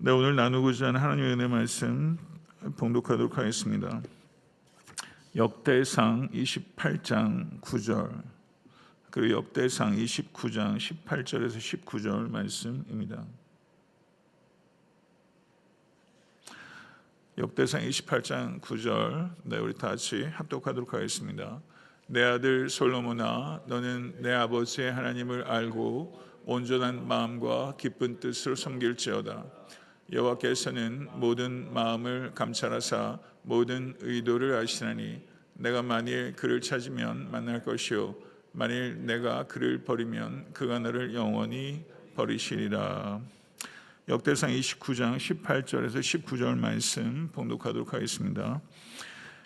네, 오늘 나누고자 하는 하나님의 은혜 말씀 봉독하도록 하겠습니다. 역대상 28장 9절 그리고 역대상 29장 18절에서 19절 말씀입니다. 역대상 28장 9절 네, 우리 다 같이 합독하도록 하겠습니다. 내 아들 솔로몬아, 너는 내 아버지의 하나님을 알고 온전한 마음과 기쁜 뜻으로 섬길지어다. 여호와께서는 모든 마음을 감찰하사 모든 의도를 아시나니 내가 만일 그를 찾으면 만날 것이요 만일 내가 그를 버리면 그가 너를 영원히 버리시리라. 역대상 29장 18절에서 19절 말씀 봉독하도록 하겠습니다.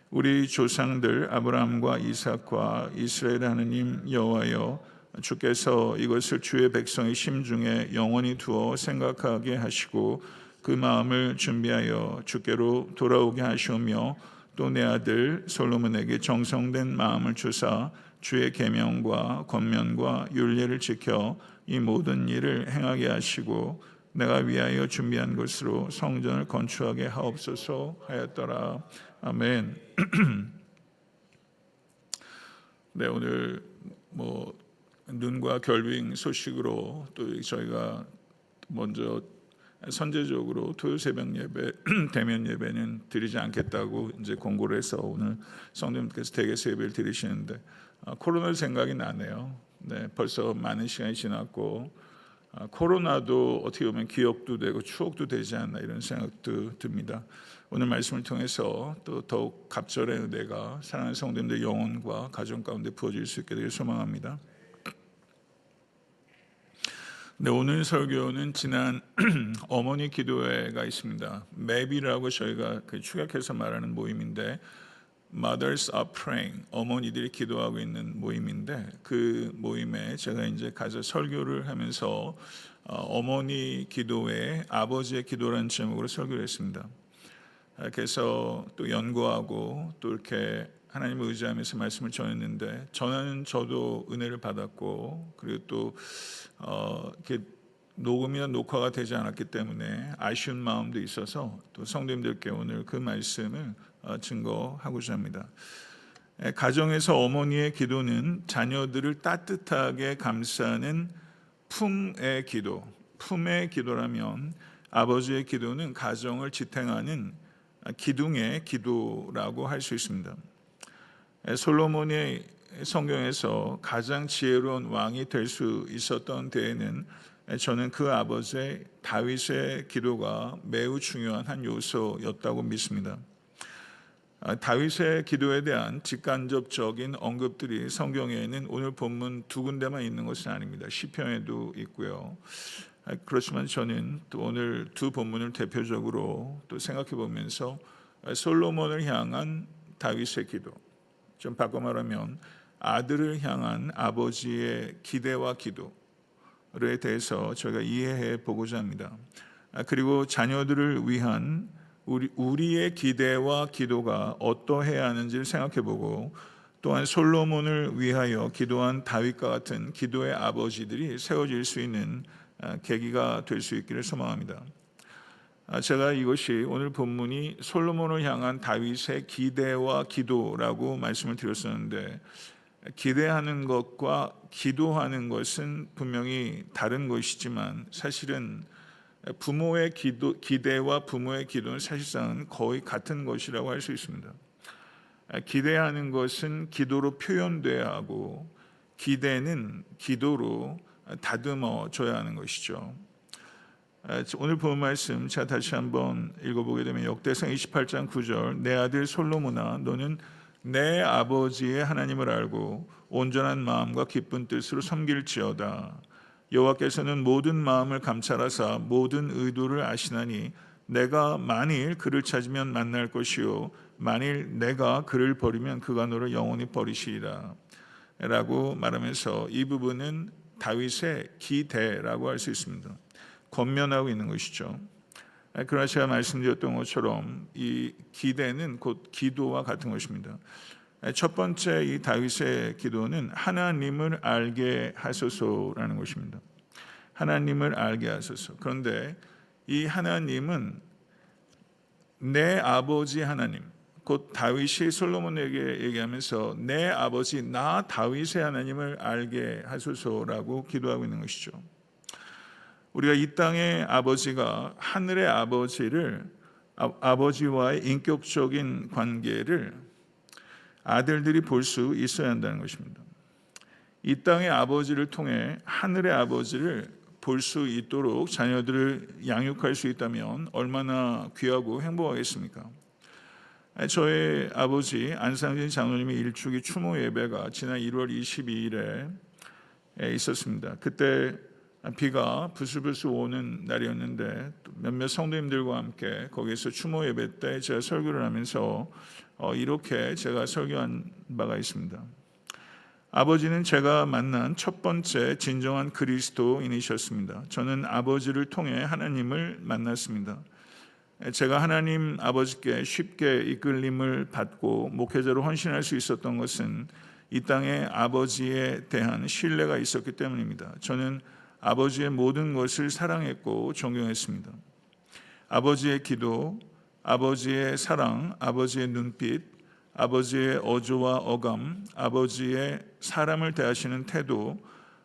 우리 조상들 아브라함과 이삭과 이스라엘의 하느님 여호와여, 주께서 이것을 주의 백성의 심중에 영원히 두어 생각하게 하시고 그 마음을 준비하여 주께로 돌아오게 하시오며 또 내 아들 솔로몬에게 정성된 마음을 주사 주의 계명과 권면과 율례를 지켜 이 모든 일을 행하게 하시고 내가 위하여 준비한 것으로 성전을 건축하게 하옵소서 하였더라. 아멘. 네, 오늘 눈과 결빙 소식으로 또 저희가 먼저 선제적으로 토요 새벽 예배, 대면 예배는 드리지 않겠다고 이제 공고를 해서 오늘 성도님께서 댁에서 예배를 드리시는데 코로나 생각이 나네요. 네, 벌써 많은 시간이 지났고 코로나도 어떻게 보면 기억도 되고 추억도 되지 않나 이런 생각도 듭니다. 오늘 말씀을 통해서 또 더욱 갑절의 은혜가 사랑하는 성도님들 영혼과 가정 가운데 부어질 수 있게 되길 소망합니다. 네, 오늘 설교는 지난 어머니 기도회가 있습니다. 맵이라고 저희가 축약해서 말하는 모임인데 Mothers are praying, 어머니들이 기도하고 있는 모임인데 그 모임에 제가 이제 가서 설교를 하면서 어머니 기도회, 아버지의 기도라는 제목으로 설교를 했습니다. 그래서 또 연구하고 또 이렇게 하나님을 의지하면서 말씀을 전했는데 저도 은혜를 받았고 그리고 또 이렇게 녹음이나 녹화가 되지 않았기 때문에 아쉬운 마음도 있어서 또 성도님들께 오늘 그 말씀을 증거하고자 합니다. 가정에서 어머니의 기도는 자녀들을 따뜻하게 감싸는 품의 기도, 품의 기도라면 아버지의 기도는 가정을 지탱하는 기둥의 기도라고 할 수 있습니다. 솔로몬이 성경에서 가장 지혜로운 왕이 될 수 있었던 때에는 저는 그 아버지 다윗의 기도가 매우 중요한 한 요소였다고 믿습니다. 다윗의 기도에 대한 직간접적인 언급들이 성경에는 오늘 본문 두 군데만 있는 것은 아닙니다. 시편에도 있고요. 그렇지만 저는 또 오늘 두 본문을 대표적으로 또 생각해 보면서 솔로몬을 향한 다윗의 기도, 좀 바꿔 말하면 아들을 향한 아버지의 기대와 기도에 대해서 저희가 이해해 보고자 합니다. 그리고 자녀들을 위한 우리의 기대와 기도가 어떠해야 하는지를 생각해 보고 또한 솔로몬을 위하여 기도한 다윗과 같은 기도의 아버지들이 세워질 수 있는 계기가 될 수 있기를 소망합니다. 제가 이것이 오늘 본문이 솔로몬을 향한 다윗의 기대와 기도라고 말씀을 드렸었는데 기대하는 것과 기도하는 것은 분명히 다른 것이지만 사실은 부모의 기대와 부모의 기도는 사실상 거의 같은 것이라고 할 수 있습니다. 기대하는 것은 기도로 표현돼야 하고 기대는 기도로 다듬어져야 하는 것이죠. 오늘 본 말씀 제가 다시 한번 읽어보게 되면 역대상 28장 9절 내 아들 솔로몬아, 너는 내 아버지의 하나님을 알고 온전한 마음과 기쁜 뜻으로 섬길지어다. 여호와께서는 모든 마음을 감찰하사 모든 의도를 아시나니 내가 만일 그를 찾으면 만날 것이요 만일 내가 그를 버리면 그가 너를 영원히 버리시리라 라고 말하면서 이 부분은 다윗의 기대라고 할 수 있습니다. 권면하고 있는 것이죠. 그러나 제가 말씀드렸던 것처럼 이 기대는 곧 기도와 같은 것입니다. 첫 번째 이 다윗의 기도는 하나님을 알게 하소서라는 것입니다. 하나님을 알게 하소서. 그런데 이 하나님은 내 아버지 하나님, 곧 다윗이 솔로몬에게 얘기하면서 내 아버지 나 다윗의 하나님을 알게 하소서라고 기도하고 있는 것이죠. 우리가 이 땅의 아버지가 하늘의 아버지를 아버지와의 인격적인 관계를 아들들이 볼 수 있어야 한다는 것입니다. 이 땅의 아버지를 통해 하늘의 아버지를 볼 수 있도록 자녀들을 양육할 수 있다면 얼마나 귀하고 행복하겠습니까? 저의 아버지 안상진 장로님의 일주기 추모 예배가 지난 1월 22일에 있었습니다. 그때 비가 부슬부슬 오는 날이었는데 몇몇 성도님들과 함께 거기에서 추모 예배 때 제가 설교를 하면서 이렇게 제가 설교한 바가 있습니다. 아버지는 제가 만난 첫 번째 진정한 그리스도인이셨습니다. 저는 아버지를 통해 하나님을 만났습니다. 제가 하나님 아버지께 쉽게 이끌림을 받고 목회자로 헌신할 수 있었던 것은 이 땅의 아버지에 대한 신뢰가 있었기 때문입니다. 저는 아버지의 모든 것을 사랑했고 존경했습니다. 아버지의 기도, 아버지의 사랑, 아버지의 눈빛, 아버지의 어조와 어감, 아버지의 사람을 대하시는 태도,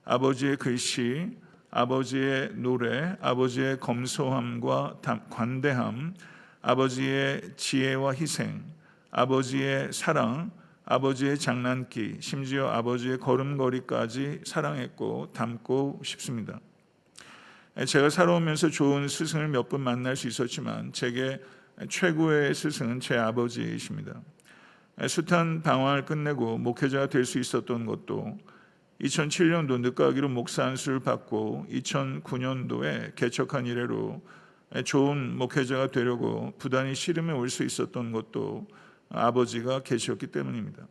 아버지의 글씨, 아버지의 노래, 아버지의 검소함과 관대함, 아버지의 지혜와 희생, 아버지의 사랑, 아버지의 장난기, 심지어 아버지의 걸음걸이까지 사랑했고 담고 싶습니다. 제가 살아오면서 좋은 스승을 몇 분 만날 수 있었지만 제게 최고의 스승은 제 아버지이십니다. 숱한 방황을 끝내고 목회자가 될 수 있었던 것도 2007년도 늦가기로 목사 안수를 받고 2009년도에 개척한 이래로 좋은 목회자가 되려고 부단히 씨름해 올 수 있었던 것도 아버지가 계셨기 때문입니다.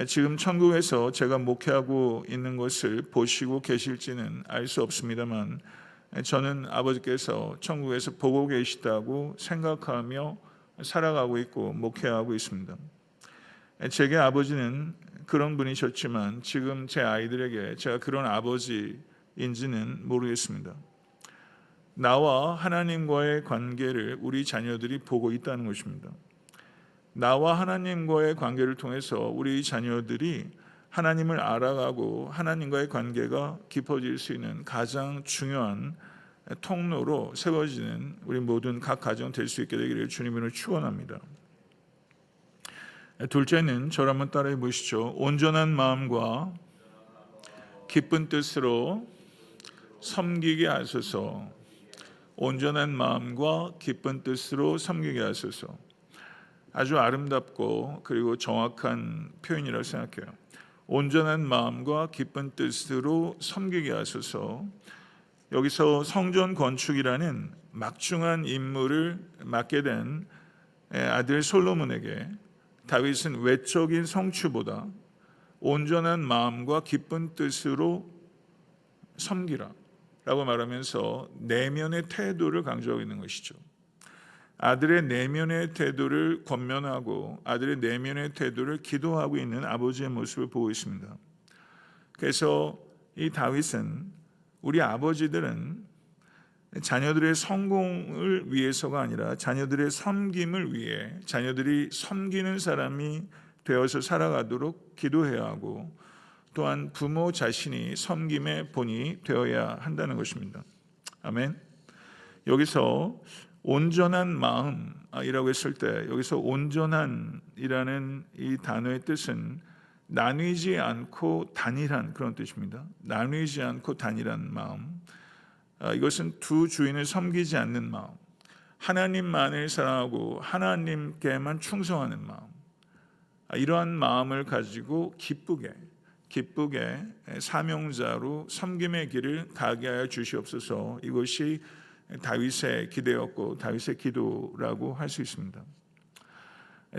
지금 천국에서 제가 목회하고 있는 것을 보시고 계실지는 알 수 없습니다만 저는 아버지께서 천국에서 보고 계시다고 생각하며 살아가고 있고 목회하고 있습니다. 제게 아버지는 그런 분이셨지만 지금 제 아이들에게 제가 그런 아버지인지는 모르겠습니다. 나와 하나님과의 관계를 우리 자녀들이 보고 있다는 것입니다. 나와 하나님과의 관계를 통해서 우리 자녀들이 하나님을 알아가고 하나님과의 관계가 깊어질 수 있는 가장 중요한 통로로 세워지는 우리 모든 각 가정 될 수 있게 되기를 주님으로 축원합니다. 둘째는 저를 한번 따라해 보시죠. 온전한 마음과 기쁜 뜻으로 섬기게 하소서. 온전한 마음과 기쁜 뜻으로 섬기게 하소서. 아주 아름답고 그리고 정확한 표현이라고 생각해요. 온전한 마음과 기쁜 뜻으로 섬기게 하소서. 여기서 성전 건축이라는 막중한 임무를 맡게 된 아들 솔로몬에게 다윗은 외적인 성취보다 온전한 마음과 기쁜 뜻으로 섬기라 라고 말하면서 내면의 태도를 강조하고 있는 것이죠. 아들의 내면의 태도를 권면하고 아들의 내면의 태도를 기도하고 있는 아버지의 모습을 보고 있습니다. 그래서 이 다윗은 우리 아버지들은 자녀들의 성공을 위해서가 아니라 자녀들의 섬김을 위해 자녀들이 섬기는 사람이 되어서 살아가도록 기도해야 하고 또한 부모 자신이 섬김의 본이 되어야 한다는 것입니다. 아멘. 여기서 온전한 마음이라고 했을 때 여기서 온전한이라는 이 단어의 뜻은 나뉘지 않고 단일한 그런 뜻입니다. 나뉘지 않고 단일한 마음. 이것은 두 주인을 섬기지 않는 마음, 하나님만을 사랑하고 하나님께만 충성하는 마음, 이러한 마음을 가지고 기쁘게 사명자로 섬김의 길을 가게 하여 주시옵소서. 이것이 다윗의 기대였고 다윗의 기도라고 할 수 있습니다.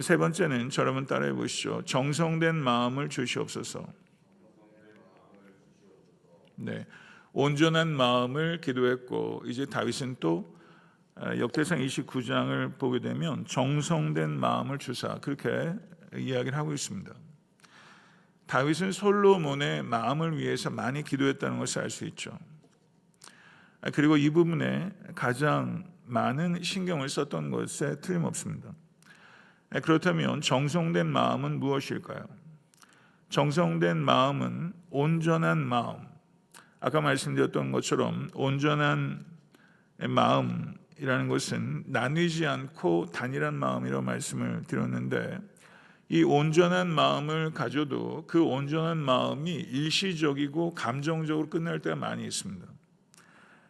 세 번째는 저를 한번 따라해 보시죠. 정성된 마음을 주시옵소서. 네, 온전한 마음을 기도했고 이제 다윗은 또 역대상 29장을 보게 되면 정성된 마음을 주사 그렇게 이야기를 하고 있습니다. 다윗은 솔로몬의 마음을 위해서 많이 기도했다는 것을 알 수 있죠. 그리고 이 부분에 가장 많은 신경을 썼던 것에 틀림없습니다. 그렇다면 정성된 마음은 무엇일까요? 정성된 마음은 온전한 마음. 아까 말씀드렸던 것처럼 온전한 마음이라는 것은 나뉘지 않고 단일한 마음이라고 말씀을 드렸는데, 이 온전한 마음을 가져도 그 온전한 마음이 일시적이고 감정적으로 끝날 때가 많이 있습니다.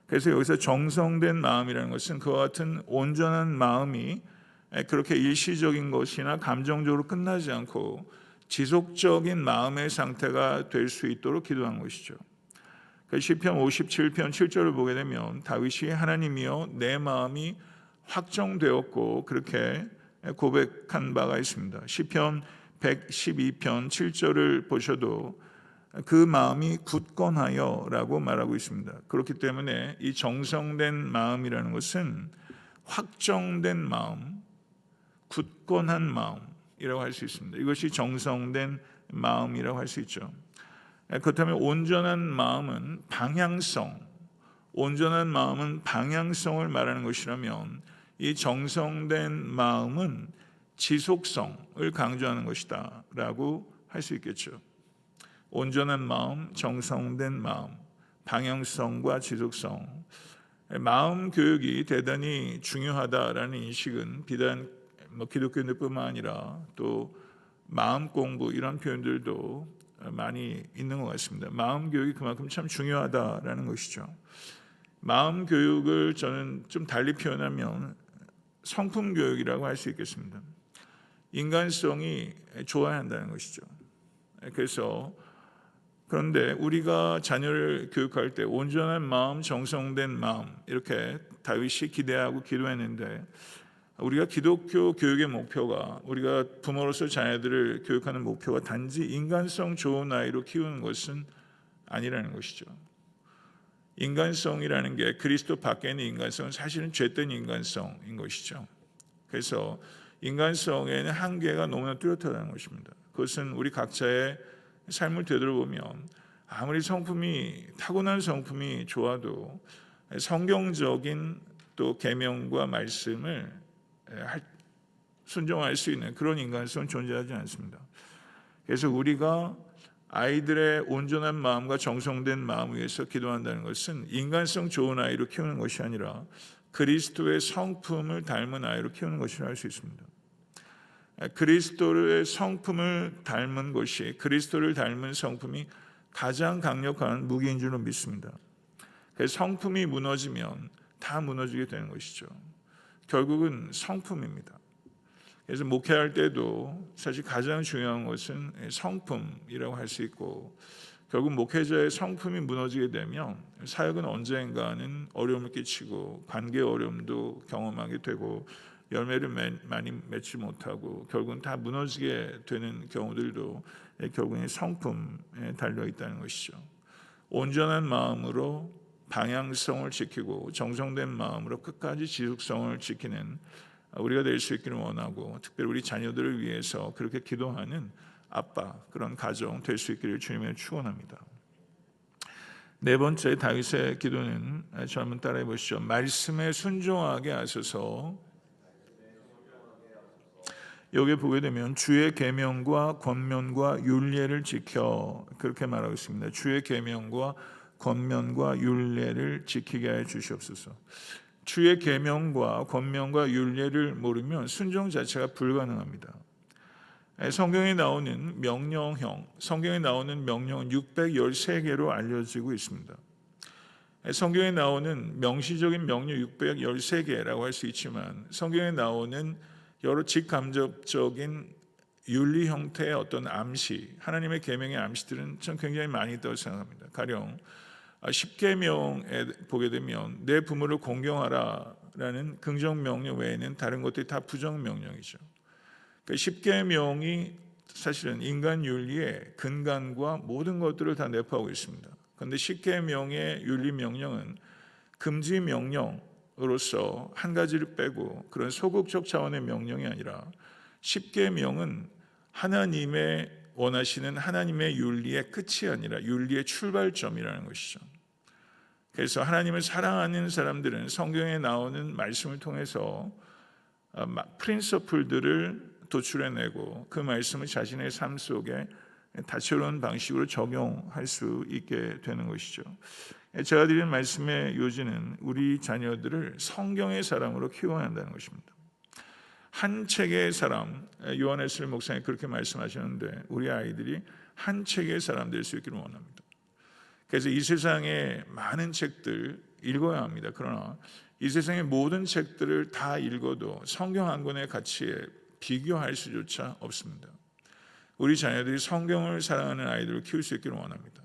그래서 여기서 정성된 마음이라는 것은 그와 같은 온전한 마음이 그렇게 일시적인 것이나 감정적으로 끝나지 않고 지속적인 마음의 상태가 될 수 있도록 기도한 것이죠. 시편 57편 7절을 보게 되면 다윗이 하나님이여 내 마음이 확정되었고 그렇게 고백한 바가 있습니다. 시편 112편 7절을 보셔도 그 마음이 굳건하여 라고 말하고 있습니다. 그렇기 때문에 이 정성된 마음이라는 것은 확정된 마음, 굳건한 마음이라고 할 수 있습니다. 이것이 정성된 마음이라고 할 수 있죠. 그렇다면 온전한 마음은 방향성, 온전한 마음은 방향성을 말하는 것이라면 이 정성된 마음은 지속성을 강조하는 것이다 라고 할 수 있겠죠. 온전한 마음, 정성된 마음, 방향성과 지속성. 마음 교육이 대단히 중요하다라는 인식은 비단 기독교인들뿐만 아니라 또 마음 공부 이런 표현들도 많이 있는 것 같습니다. 마음 교육이 그만큼 참 중요하다라는 것이죠. 마음 교육을 저는 좀 달리 표현하면 성품 교육이라고 할 수 있겠습니다. 인간성이 좋아야 한다는 것이죠. 그런데 우리가 자녀를 교육할 때 온전한 마음, 정성된 마음 이렇게 다윗이 기대하고 기도했는데, 우리가 기독교 교육의 목표가, 우리가 부모로서 자녀들을 교육하는 목표가 단지 인간성 좋은 아이로 키우는 것은 아니라는 것이죠. 인간성이라는 게 그리스도 밖에 있는 인간성은 사실은 죄된 인간성인 것이죠. 그래서 인간성에는 한계가 너무나 뚜렷하다는 것입니다. 그것은 우리 각자의 삶을 되돌아보면 아무리 성품이 타고난 성품이 좋아도 성경적인 또 계명과 말씀을 순종할 수 있는 그런 인간성은 존재하지 않습니다. 그래서 우리가 아이들의 온전한 마음과 정성된 마음 위해서 기도한다는 것은 인간성 좋은 아이로 키우는 것이 아니라 그리스도의 성품을 닮은 아이로 키우는 것이라 할 수 있습니다. 그리스도의 성품을 닮은 것이, 그리스도를 닮은 성품이 가장 강력한 무기인 줄로 믿습니다. 그래서 성품이 무너지면 다 무너지게 되는 것이죠. 결국은 성품입니다. 그래서 목회할 때도 사실 가장 중요한 것은 성품이라고 할 수 있고, 결국 목회자의 성품이 무너지게 되면 사역은 언젠가는 어려움을 끼치고 관계 어려움도 경험하게 되고 열매를 많이 맺지 못하고 결국은 다 무너지게 되는 경우들도 결국은 성품에 달려 있다는 것이죠. 온전한 마음으로 방향성을 지키고 정성된 마음으로 끝까지 지속성을 지키는 우리가 될 수 있기를 원하고, 특별히 우리 자녀들을 위해서 그렇게 기도하는 아빠, 그런 가정 될 수 있기를 주님을 축원합니다. 네 번째 다윗의 기도는, 저 한번 따라해 보시죠. 말씀에 순종하게 하소서. 여기 보게 되면 주의 계명과 권면과 율례를 지켜, 그렇게 말하고 있습니다. 주의 계명과 권면과 율례를 지키게 해 주시옵소서. 주의 계명과 권면과 율례를 모르면 순종 자체가 불가능합니다. 성경에 나오는 명령형, 성경에 나오는 명령은 613개로 알려지고 있습니다. 성경에 나오는 명시적인 명령 613개라고 할 수 있지만, 성경에 나오는 여러 직간접적인 윤리 형태의 어떤 암시, 하나님의 계명의 암시들은 전 굉장히 많이 있다고 생각합니다. 가령 10계명에 보게 되면 내 부모를 공경하라라는 긍정 명령 외에는 다른 것들이 다 부정 명령이죠. 10계명이 사실은 인간 윤리의 근간과 모든 것들을 다 내포하고 있습니다. 그런데 10계명의 윤리 명령은 금지 명령으로서 한 가지를 빼고 그런 소극적 차원의 명령이 아니라 10계명은 하나님의 원하시는 하나님의 윤리의 끝이 아니라 윤리의 출발점이라는 것이죠. 그래서 하나님을 사랑하는 사람들은 성경에 나오는 말씀을 통해서 프린서플들을 도출해내고 그 말씀을 자신의 삶 속에 다채로운 방식으로 적용할 수 있게 되는 것이죠. 제가 드리는 말씀의 요지는 우리 자녀들을 성경의 사람으로 키워야 한다는 것입니다. 한 책의 사람, 요한에슬 목사님 그렇게 말씀하셨는데 우리 아이들이 한 책의 사람 될 수 있기를 원합니다. 그래서 이 세상에 많은 책들 읽어야 합니다. 그러나 이 세상의 모든 책들을 다 읽어도 성경 한 권의 가치에 비교할 수조차 없습니다. 우리 자녀들이 성경을 사랑하는 아이들을 키울 수 있기를 원합니다.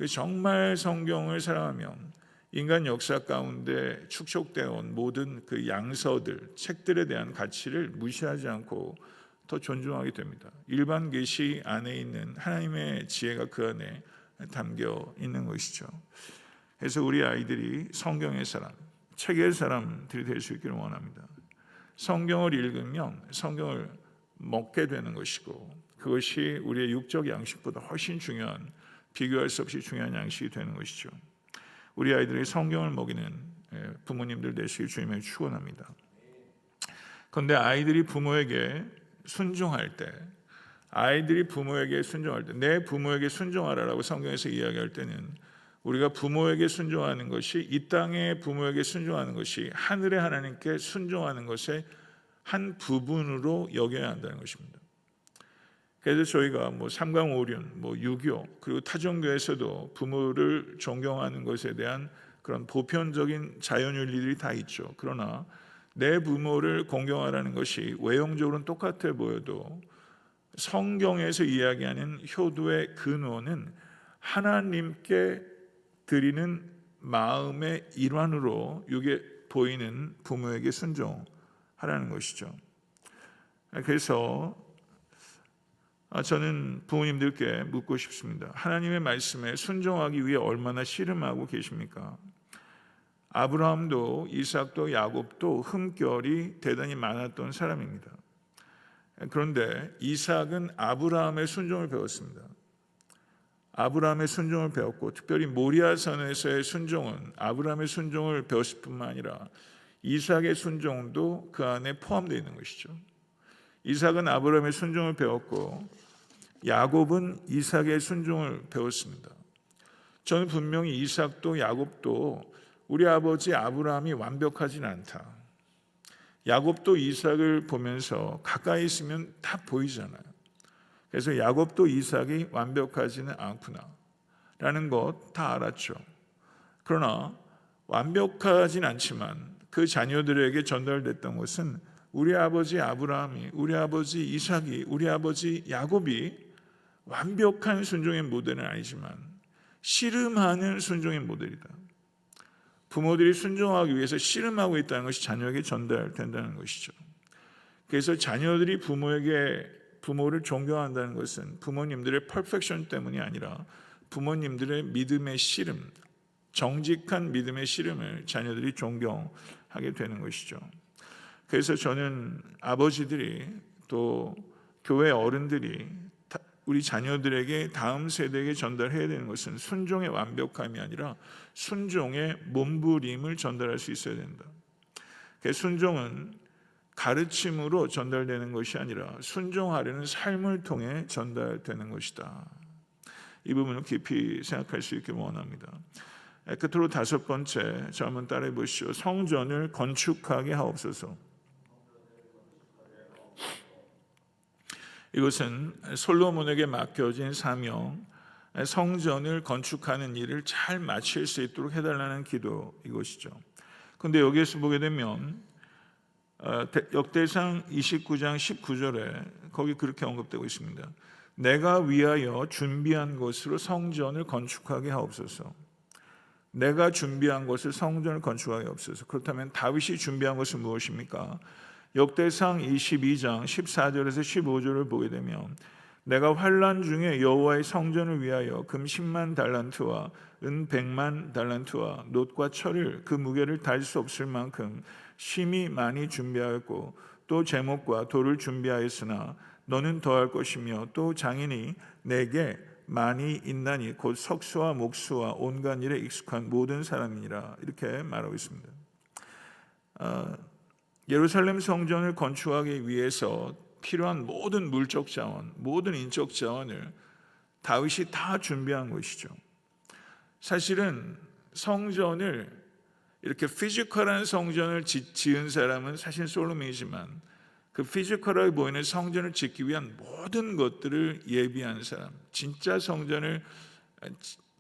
정말 성경을 사랑하면 인간 역사 가운데 축적되어 온 모든 그 양서들, 책들에 대한 가치를 무시하지 않고 더 존중하게 됩니다. 일반 계시 안에 있는 하나님의 지혜가 그 안에 담겨 있는 것이죠. 그래서 우리 아이들이 성경의 사람, 책의 사람들이 될 수 있기를 원합니다. 성경을 읽으면 성경을 먹게 되는 것이고 그것이 우리의 육적 양식보다 훨씬 중요한, 비교할 수 없이 중요한 양식이 되는 것이죠. 우리 아이들이 성경을 먹이는 부모님들 되시길 주님을 축원합니다. 그런데 아이들이 부모에게 순종할 때, 내 부모에게 순종하라라고 성경에서 이야기할 때는 우리가 부모에게 순종하는 것이, 이 땅의 부모에게 순종하는 것이 하늘의 하나님께 순종하는 것의 한 부분으로 여겨야 한다는 것입니다. 그래서 저희가 삼강오륜, 유교, 그리고 타종교에서도 부모를 존경하는 것에 대한 그런 보편적인 자연윤리들이 다 있죠. 그러나 내 부모를 공경하라는 것이 외형적으로는 똑같아 보여도 성경에서 이야기하는 효도의 근원은 하나님께 드리는 마음의 일환으로 이게 보이는 부모에게 순종하라는 것이죠. 그래서 저는 부모님들께 묻고 싶습니다. 하나님의 말씀에 순종하기 위해 얼마나 씨름하고 계십니까? 아브라함도 이삭도 야곱도 흠결이 대단히 많았던 사람입니다. 그런데 이삭은 아브라함의 순종을 배웠습니다. 아브라함의 순종을 배웠고 특별히 모리아산에서의 순종은 아브라함의 순종을 배웠을 뿐만 아니라 이삭의 순종도 그 안에 포함되어 있는 것이죠. 이삭은 아브라함의 순종을 배웠고 야곱은 이삭의 순종을 배웠습니다. 저는 분명히 이삭도 야곱도 우리 아버지 아브라함이 완벽하진 않다. 야곱도 이삭을 보면서 가까이 있으면 다 보이잖아요. 그래서 야곱도 이삭이 완벽하지는 않구나 라는 것 다 알았죠. 그러나 완벽하진 않지만 그 자녀들에게 전달됐던 것은 우리 아버지 아브라함이, 우리 아버지 이삭이, 우리 아버지 야곱이 완벽한 순종의 모델은 아니지만 씨름하는 순종의 모델이다. 부모들이 순종하기 위해서 씨름하고 있다는 것이 자녀에게 전달된다는 것이죠. 그래서 자녀들이 부모를 존경한다는 것은 부모님들의 퍼펙션 때문이 아니라 부모님들의 믿음의 씨름, 정직한 믿음의 씨름을 자녀들이 존경하게 되는 것이죠. 그래서 저는 아버지들이 또 교회 어른들이 우리 자녀들에게 다음 세대에게 전달해야 되는 것은 순종의 완벽함이 아니라 순종의 몸부림을 전달할 수 있어야 된다. 순종은 가르침으로 전달되는 것이 아니라 순종하려는 삶을 통해 전달되는 것이다. 이 부분을 깊이 생각할 수 있기를 원합니다. 끝으로 다섯 번째, 저 한번 따라해 보시죠. 성전을 건축하게 하옵소서. 이것은 솔로몬에게 맡겨진 사명, 성전을 건축하는 일을 잘 마칠 수 있도록 해달라는 기도 이것이죠. 그런데 여기에서 보게 되면 역대상 29장 19절에 거기 그렇게 언급되고 있습니다. 내가 위하여 준비한 것으로 성전을 건축하게 하옵소서. 내가 준비한 것을 성전을 건축하게 하옵소서. 그렇다면 다윗이 준비한 것은 무엇입니까? 역대상 22장 14절에서 15절을 보게 되면 내가 환난 중에 여호와의 성전을 위하여 금 10만 달란트와 은 100만 달란트와 놋과 철을 그 무게를 달 수 없을 만큼 심히 많이 준비하였고 또 제목과 돌을 준비하였으나 너는 더할 것이며 또 장인이 내게 많이 있나니 곧 석수와 목수와 온갖 일에 익숙한 모든 사람이니라. 이렇게 말하고 있습니다. 예루살렘 성전을 건축하기 위해서 필요한 모든 물적 자원, 모든 인적 자원을 다윗이 다 준비한 것이죠. 사실은 성전을 이렇게 피지컬한 성전을 지은 사람은 사실 솔로몬이지만 그 피지컬하게 보이는 성전을 짓기 위한 모든 것들을 예비한 사람, 진짜 성전을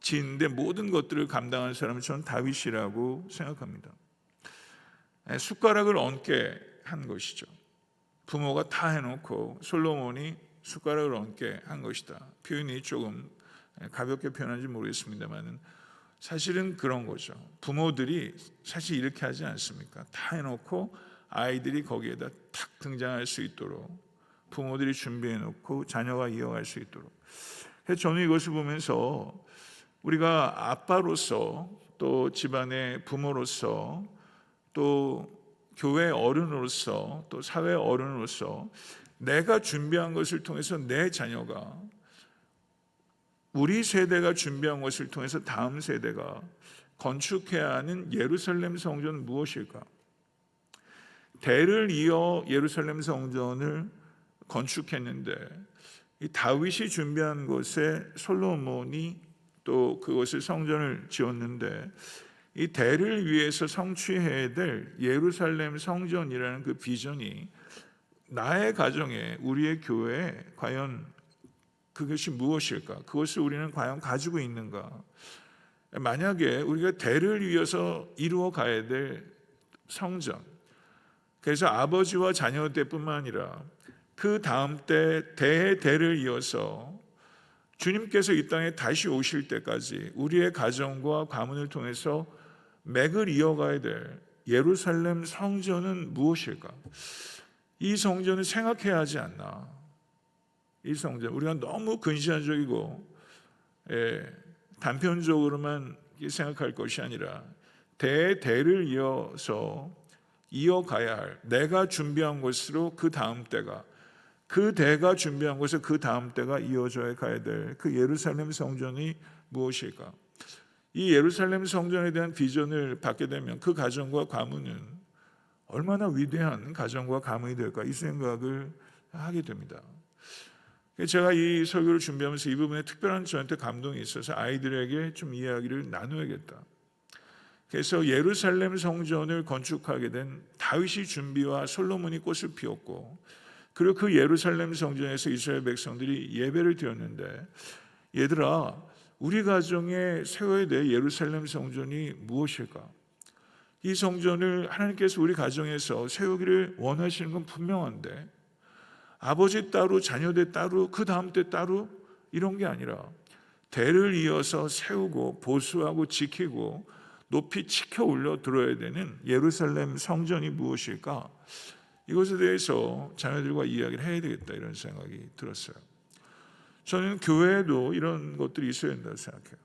짓는데 모든 것들을 감당한 사람은 저는 다윗이라고 생각합니다. 숟가락을 얹게 한 것이죠. 부모가 다 해놓고 솔로몬이 숟가락을 얹게 한 것이다. 표현이 조금 가볍게 표현한지 모르겠습니다만 사실은 그런 거죠. 부모들이 사실 이렇게 하지 않습니까? 다 해놓고 아이들이 거기에다 탁 등장할 수 있도록 부모들이 준비해놓고 자녀가 이어갈 수 있도록. 저는 이것을 보면서 우리가 아빠로서 또 집안의 부모로서 또 교회 어른으로서 또 사회 어른으로서 내가 준비한 것을 통해서 내 자녀가 우리 세대가 준비한 것을 통해서 다음 세대가 건축해야 하는 예루살렘 성전은 무엇일까? 대를 이어 예루살렘 성전을 건축했는데 이 다윗이 준비한 곳에 솔로몬이 또 그것을 성전을 지었는데 이 대를 위해서 성취해야 될 예루살렘 성전이라는 그 비전이 나의 가정에 우리의 교회에 과연 그것이 무엇일까? 그것을 우리는 과연 가지고 있는가? 만약에 우리가 대를 위해서 이루어 가야 될 성전, 그래서 아버지와 자녀 때뿐만 아니라 그 다음 때 대의 대를 이어서 주님께서 이 땅에 다시 오실 때까지 우리의 가정과 가문을 통해서 맥을 이어가야 될 예루살렘 성전은 무엇일까? 이 성전을 생각해야 하지 않나? 이 성전, 우리가 너무 근시안적이고 단편적으로만 생각할 것이 아니라 대를 이어서 이어가야 할 내가 준비한 것으로 그 다음 때가 그 대가 준비한 것을 그 다음 때가 이어져야 가야 될 그 예루살렘 성전이 무엇일까? 이 예루살렘 성전에 대한 비전을 받게 되면 그 가정과 가문은 얼마나 위대한 가정과 가문이 될까? 이 생각을 하게 됩니다. 제가 이 설교를 준비하면서 이 부분에 특별한 저한테 감동이 있어서 아이들에게 좀 이야기를 나누어야겠다. 그래서 예루살렘 성전을 건축하게 된 다윗이 준비와 솔로몬이 꽃을 피웠고 그리고 그 예루살렘 성전에서 이스라엘 백성들이 예배를 드렸는데 얘들아 우리 가정에 세워야 될 예루살렘 성전이 무엇일까? 이 성전을 하나님께서 우리 가정에서 세우기를 원하시는 건 분명한데 아버지 따로 자녀들 따로 그 다음 때 따로 이런 게 아니라 대를 이어서 세우고 보수하고 지키고 높이 치켜 올려 들어야 되는 예루살렘 성전이 무엇일까? 이것에 대해서 자녀들과 이야기를 해야 되겠다 이런 생각이 들었어요. 저는 교회에도 이런 것들이 있어야 된다고 생각해요.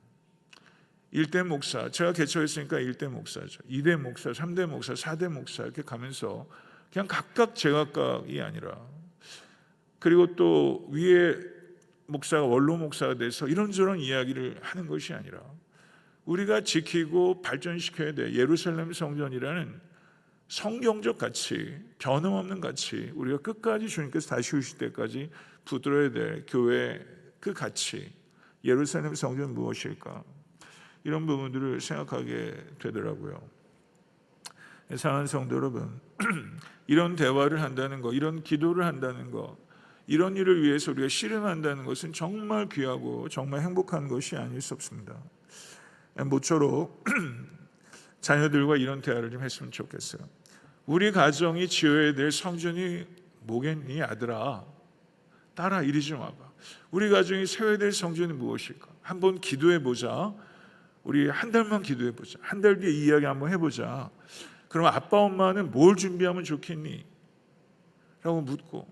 1대 목사, 제가 개척했으니까 1대 목사죠. 2대 목사, 3대 목사, 4대 목사 이렇게 가면서 그냥 각각 제각각이 아니라 그리고 또 위에 목사가 원로 목사가 돼서 이런저런 이야기를 하는 것이 아니라 우리가 지키고 발전시켜야 돼 예루살렘 성전이라는 성경적 가치, 변함없는 가치, 우리가 끝까지 주님께서 다시 오실 때까지 붙들어야 될 교회의 그 가치, 예루살렘 성전은 무엇일까? 이런 부분들을 생각하게 되더라고요. 사랑하는 성도 여러분, 이런 대화를 한다는 거, 이런 기도를 한다는 거, 이런 일을 위해서 우리가 씨름한다는 것은 정말 귀하고 정말 행복한 것이 아닐 수 없습니다. 모쪼록 자녀들과 이런 대화를 좀 했으면 좋겠어요. 우리 가정이 지어야 될 성전이 뭐겠니 아들아? 따라 이리 좀 와봐. 우리 가정이 세워야 될 성전이 무엇일까? 한번 기도해 보자. 우리 한 달만 기도해 보자. 한 달 뒤에 이야기 한번 해보자. 그럼 아빠 엄마는 뭘 준비하면 좋겠니? 라고 묻고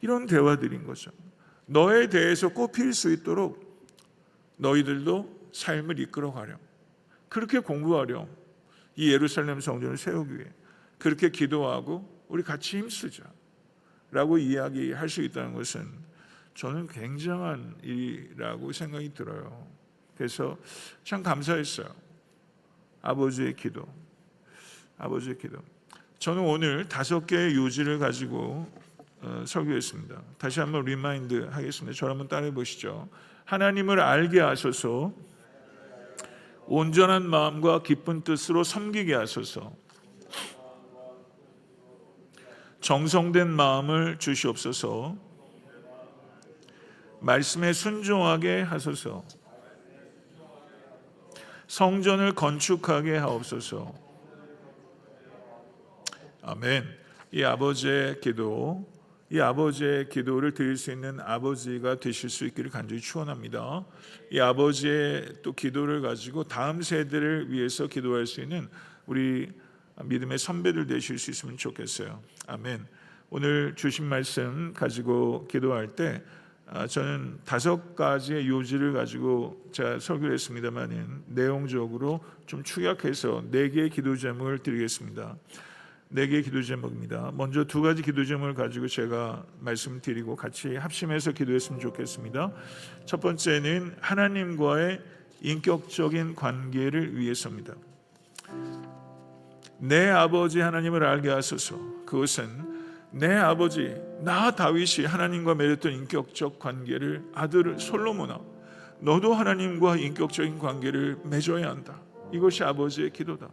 이런 대화들인 거죠. 너에 대해서 꽃필 수 있도록 너희들도 삶을 이끌어가렴. 그렇게 공부하렴. 이 예루살렘 성전을 세우기 위해 그렇게 기도하고 우리 같이 힘쓰자 라고 이야기할 수 있다는 것은 저는 굉장한 일이라고 생각이 들어요. 그래서 참 감사했어요. 아버지의 기도. 저는 오늘 5개의 요지를 가지고 설교했습니다. 다시 한번 리마인드 하겠습니다. 저를 한번 따라해 보시죠. 하나님을 알게 하소서, 온전한 마음과 기쁜 뜻으로 섬기게 하소서, 정성된 마음을 주시옵소서, 말씀에 순종하게 하소서, 성전을 건축하게 하옵소서. 아멘. 이 아버지의 기도를 드릴 수 있는 아버지가 되실 수 있기를 간절히 축원합니다. 이 아버지의 또 기도를 가지고 다음 세대를 위해서 기도할 수 있는 우리 믿음의 선배들 되실 수 있으면 좋겠어요. 아멘. 오늘 주신 말씀 가지고 기도할 때 저는 5가지의 요지를 가지고 제가 설교를 했습니다만 내용적으로 좀 축약해서 4개의 기도 제목을 드리겠습니다. 4개의 기도 제목입니다. 먼저 2가지 기도 제목을 가지고 제가 말씀드리고 같이 합심해서 기도했으면 좋겠습니다. 첫 번째는 하나님과의 인격적인 관계를 위해서입니다. 내 아버지 하나님을 알게 하소서. 그것은 내 아버지 나 다윗이 하나님과 맺었던 인격적 관계를 아들 솔로몬아 너도 하나님과 인격적인 관계를 맺어야 한다. 이것이 아버지의 기도다.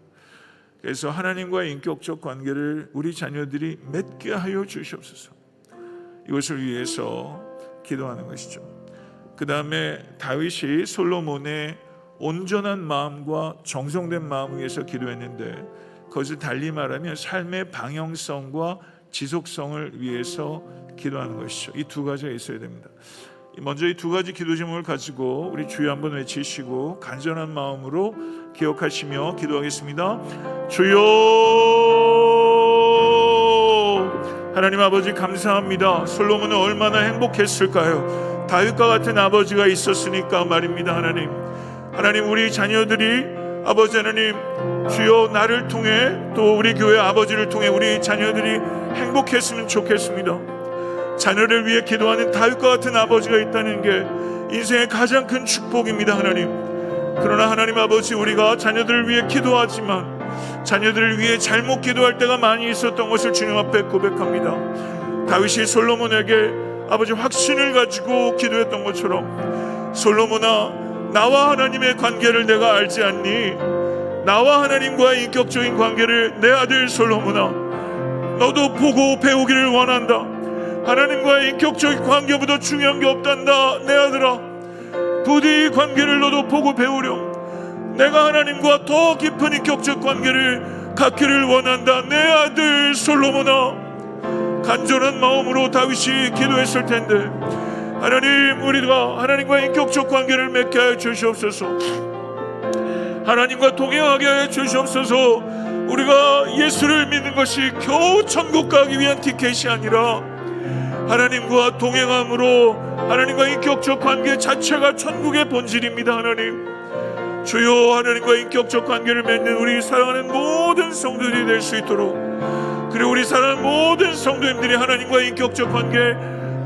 그래서 하나님과의 인격적 관계를 우리 자녀들이 맺게 하여 주시옵소서. 이것을 위해서 기도하는 것이죠. 그 다음에 다윗이 솔로몬의 온전한 마음과 정성된 마음을 위해서 기도했는데 그것을 달리 말하면 삶의 방향성과 지속성을 위해서 기도하는 것이죠. 이 2가지가 있어야 됩니다. 먼저 이 2가지 기도 제목을 가지고 우리 주여 한번 외치시고 간절한 마음으로 기억하시며 기도하겠습니다. 주여, 하나님 아버지 감사합니다. 솔로몬은 얼마나 행복했을까요? 다윗과 같은 아버지가 있었으니까 말입니다. 하나님 우리 자녀들이 아버지 하나님 주여 나를 통해 또 우리 교회 아버지를 통해 우리 자녀들이 행복했으면 좋겠습니다. 자녀를 위해 기도하는 다윗과 같은 아버지가 있다는 게 인생의 가장 큰 축복입니다. 그러나 하나님 아버지 우리가 자녀들을 위해 기도하지만 자녀들을 위해 잘못 기도할 때가 많이 있었던 것을 주님 앞에 고백합니다. 다윗이 솔로몬에게 아버지 확신을 가지고 기도했던 것처럼 솔로몬아 나와 하나님의 관계를 내가 알지 않니? 나와 하나님과의 인격적인 관계를 내 아들 솔로몬아 너도 보고 배우기를 원한다. 하나님과의 인격적인 관계보다 중요한 게 없단다. 내 아들아 부디 관계를 너도 보고 배우렴. 내가 하나님과 더 깊은 인격적 관계를 갖기를 원한다. 내 아들 솔로몬아. 간절한 마음으로 다윗이 기도했을 텐데 하나님 우리가 하나님과 인격적 관계를 맺게 하여 주시옵소서. 하나님과 동행하게 하여 주시옵소서. 우리가 예수를 믿는 것이 겨우 천국 가기 위한 티켓이 아니라 하나님과 동행함으로 하나님과 인격적 관계 자체가 천국의 본질입니다. 주여 하나님과 인격적 관계를 맺는 우리 사랑하는 모든 성도들이 될 수 있도록 그리고 우리 사랑하는 모든 성도님들이 하나님과 인격적 관계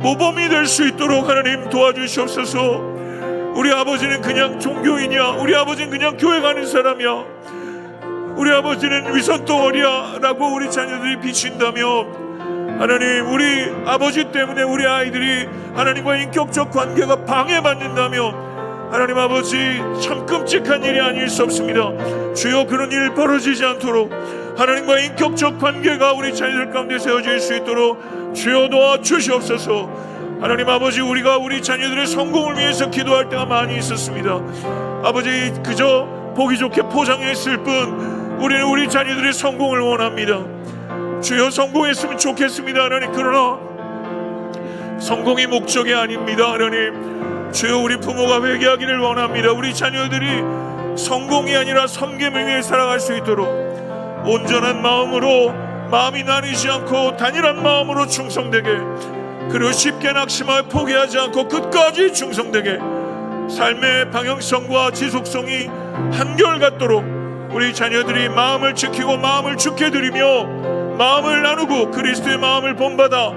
모범이 될 수 있도록 하나님 도와주시옵소서. 우리 아버지는 그냥 종교인이야. 우리 아버지는 그냥 교회 가는 사람이야. 우리 아버지는 위선덩어리야 라고 우리 자녀들이 비친다면 하나님 우리 아버지 때문에 우리 아이들이 하나님과 인격적 관계가 방해받는다면 하나님 아버지 참 끔찍한 일이 아닐 수 없습니다. 주여 그런 일 벌어지지 않도록 하나님과 인격적 관계가 우리 자녀들 가운데 세워질 수 있도록 주여 도와주시옵소서. 하나님 아버지 우리가 우리 자녀들의 성공을 위해서 기도할 때가 많이 있었습니다. 아버지 그저 보기 좋게 포장했을 뿐 우리는 우리 자녀들의 성공을 원합니다. 주여 성공했으면 좋겠습니다. 하나님 그러나 성공이 목적이 아닙니다. 하나님 주여 우리 부모가 회개하기를 원합니다. 우리 자녀들이 성공이 아니라 섬김을 위해 살아갈 수 있도록 온전한 마음으로 마음이 나뉘지 않고 단일한 마음으로 충성되게 그리고 쉽게 낙심하여 포기하지 않고 끝까지 충성되게 삶의 방향성과 지속성이 한결같도록 우리 자녀들이 마음을 지키고 마음을 죽게 드리며 마음을 나누고 그리스도의 마음을 본받아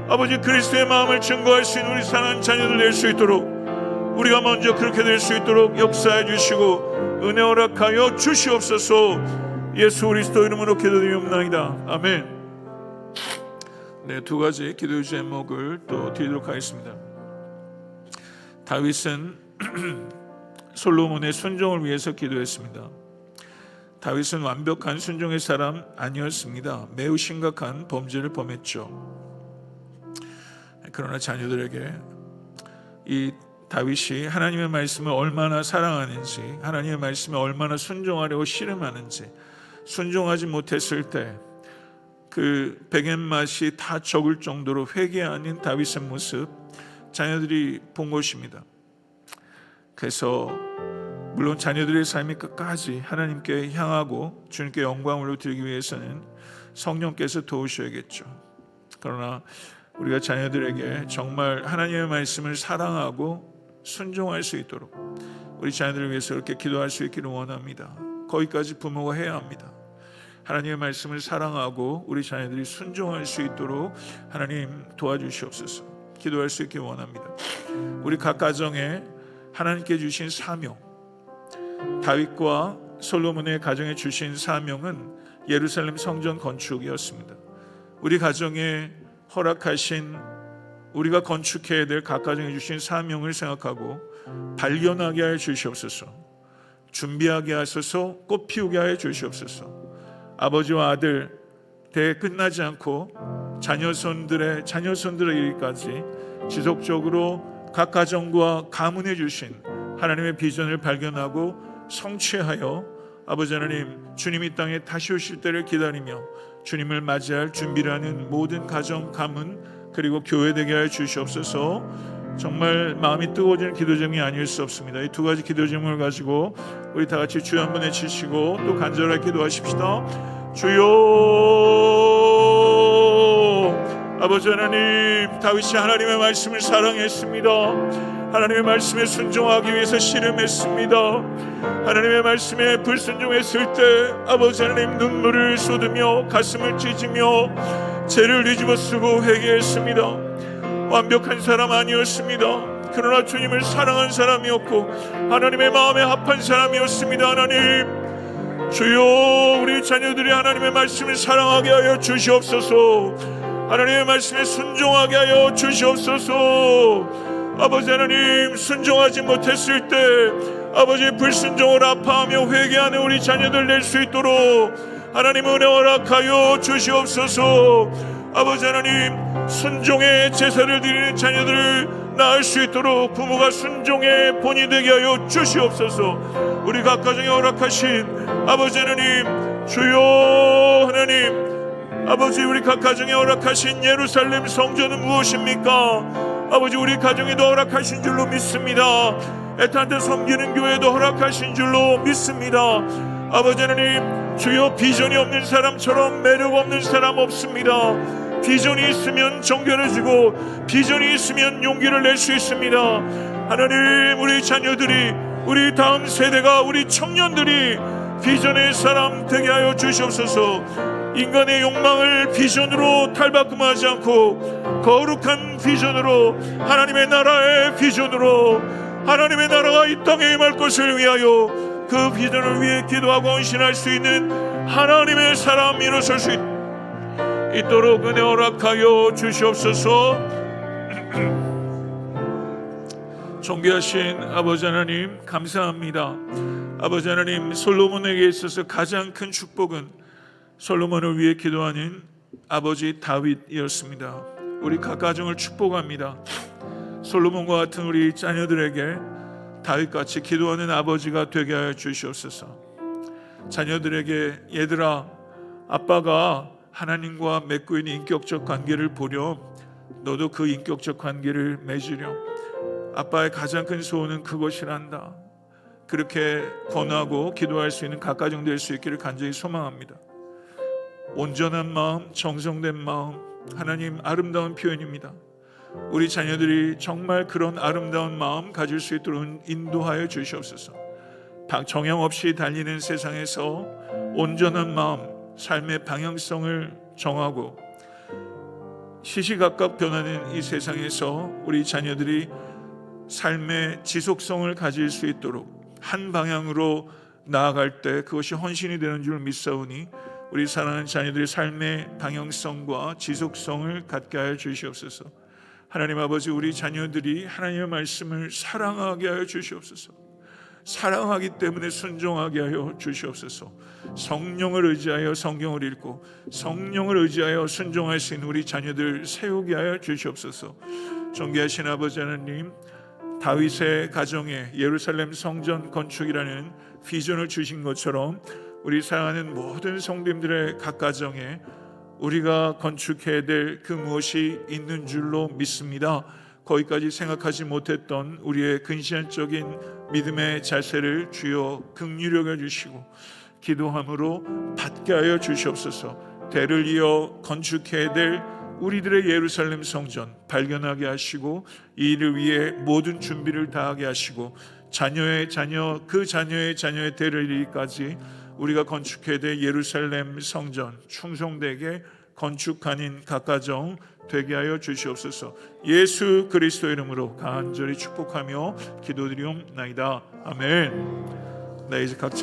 아버지 그리스도의 마음을 증거할 수 있는 우리 사랑하는 자녀들 될 수 있도록 우리가 먼저 그렇게 될 수 있도록 역사해 주시고 은혜 허락하여 주시옵소서. 예수 그리스도 이름으로 기도드리옵나이다. 아멘. 네, 두 가지 기도 제목을 또 드리도록 하겠습니다. 다윗은 솔로몬의 순종을 위해서 기도했습니다. 다윗은 완벽한 순종의 사람 아니었습니다. 매우 심각한 범죄를 범했죠. 그러나 자녀들에게 이 다윗이 하나님의 말씀을 얼마나 사랑하는지, 하나님의 말씀에 얼마나 순종하려고 씨름하는지, 순종하지 못했을 때 그 백엔 맛이 다 적을 정도로 회개하는 다윗의 모습 자녀들이 본 것입니다. 그래서 물론 자녀들의 삶이 끝까지 하나님께 향하고 주님께 영광을 드리기 위해서는 성령께서 도우셔야겠죠. 그러나 우리가 자녀들에게 정말 하나님의 말씀을 사랑하고 순종할 수 있도록 우리 자녀들을 위해서 그렇게 기도할 수 있기를 원합니다. 거기까지 부모가 해야 합니다. 하나님의 말씀을 사랑하고 우리 자녀들이 순종할 수 있도록 하나님 도와주시옵소서. 기도할 수 있기를 원합니다. 우리 각 가정에 하나님께 주신 사명, 다윗과 솔로몬의 가정에 주신 사명은 예루살렘 성전 건축이었습니다. 우리 가정에 허락하신 우리가 건축해야 될 각 가정에 주신 사명을 생각하고 발견하게 하여 주시옵소서. 준비하게 하소서. 꽃 피우게 하여 주시옵소서. 아버지와 아들 대에 끝나지 않고 자녀손들의 일까지 지속적으로 각 가정과 가문해 주신 하나님의 비전을 발견하고 성취하여 아버지 하나님 주님 이 땅에 다시 오실 때를 기다리며 주님을 맞이할 준비를 하는 모든 가정, 가문 그리고 교회 되게 하여 주시옵소서. 정말 마음이 뜨거워지는 기도 제목이 아닐 수 없습니다. 이 두 가지 기도 제목을 가지고 우리 다 같이 주여 한번 외치시고 또 간절하게 기도하십시다. 주여. 아버지 하나님, 다윗이 하나님의 말씀을 사랑했습니다. 하나님의 말씀에 순종하기 위해서 씨름했습니다. 하나님의 말씀에 불순종했을 때 아버지 하나님 눈물을 쏟으며 가슴을 찢으며 죄를 뒤집어 쓰고 회개했습니다. 완벽한 사람 아니었습니다. 그러나 주님을 사랑한 사람이었고 하나님의 마음에 합한 사람이었습니다. 하나님 주여, 우리 자녀들이 하나님의 말씀을 사랑하게 하여 주시옵소서. 하나님의 말씀에 순종하게 하여 주시옵소서. 아버지 하나님, 순종하지 못했을 때 아버지 불순종을 아파하며 회개하는 우리 자녀들 될 수 있도록 하나님 은혜 허락하여 주시옵소서. 아버지 하나님, 순종의 제사를 드리는 자녀들을 낳을 수 있도록 부모가 순종의 본이 되게 하여 주시옵소서. 우리 각 가정에 허락하신 아버지 하나님, 주여 하나님, 아버지 우리 각 가정에 허락하신 예루살렘 성전은 무엇입니까? 아버지 우리 가정에도 허락하신 줄로 믿습니다. 애타한테 섬기는 교회도 허락하신 줄로 믿습니다. 아버지 하나님, 주여 비전이 없는 사람처럼 매력 없는 사람 없습니다. 비전이 있으면 정결해지고 비전이 있으면 용기를 낼 수 있습니다. 하나님, 우리 자녀들이, 우리 다음 세대가, 우리 청년들이 비전의 사람 되게 하여 주시옵소서. 인간의 욕망을 비전으로 탈바꿈하지 않고 거룩한 비전으로, 하나님의 나라의 비전으로, 하나님의 나라가 이 땅에 임할 것을 위하여 그 비전을 위해 기도하고 헌신할 수 있는 하나님의 사람 일어설 수 있도록 은혜 허락하여 주시옵소서. 존귀하신 아버지 하나님, 감사합니다. 아버지 하나님, 솔로몬에게 있어서 가장 큰 축복은 솔로몬을 위해 기도하는 아버지 다윗이었습니다. 우리 각 가정을 축복합니다. 솔로몬과 같은 우리 자녀들에게 다윗같이 기도하는 아버지가 되게 하여 주시옵소서. 자녀들에게, 얘들아, 아빠가 하나님과 맺고 있는 인격적 관계를 보렴. 너도 그 인격적 관계를 맺으렴. 아빠의 가장 큰 소원은 그것이란다. 그렇게 권하고 기도할 수 있는 각 가정 될 수 있기를 간절히 소망합니다. 온전한 마음, 정성된 마음, 하나님 아름다운 표현입니다. 우리 자녀들이 정말 그런 아름다운 마음 가질 수 있도록 인도하여 주시옵소서. 정형 없이 달리는 세상에서 온전한 마음, 삶의 방향성을 정하고 시시각각 변하는 이 세상에서 우리 자녀들이 삶의 지속성을 가질 수 있도록 한 방향으로 나아갈 때 그것이 헌신이 되는 줄 믿사오니 우리 사랑하는 자녀들의 삶의 방향성과 지속성을 갖게 하여 주시옵소서. 하나님 아버지, 우리 자녀들이 하나님의 말씀을 사랑하게 하여 주시옵소서. 사랑하기 때문에 순종하게 하여 주시옵소서. 성령을 의지하여 성경을 읽고 성령을 의지하여 순종할 수 있는 우리 자녀들 세우게 하여 주시옵소서. 존귀하신 아버지 하나님, 다윗의 가정에 예루살렘 성전 건축이라는 비전을 주신 것처럼 우리 사랑하는 모든 성도님들의 각 가정에 우리가 건축해야 될 그 무엇이 있는 줄로 믿습니다. 거기까지 생각하지 못했던 우리의 근시안적인 믿음의 자세를 주여 긍휼히 여겨주시고 기도함으로 받게 하여 주시옵소서. 대를 이어 건축해야 될 우리들의 예루살렘 성전 발견하게 하시고 이 일을 위해 모든 준비를 다하게 하시고 자녀의 자녀, 그 자녀의 자녀의 대를 이르기까지 우리가 건축해야 될 예루살렘 성전 충성되게 건축하는 각 가정 되게 하여 주시옵소서. 예수 그리스도 이름으로 간절히 축복하며 기도드리옵나이다. 아멘. 네, 이제 각자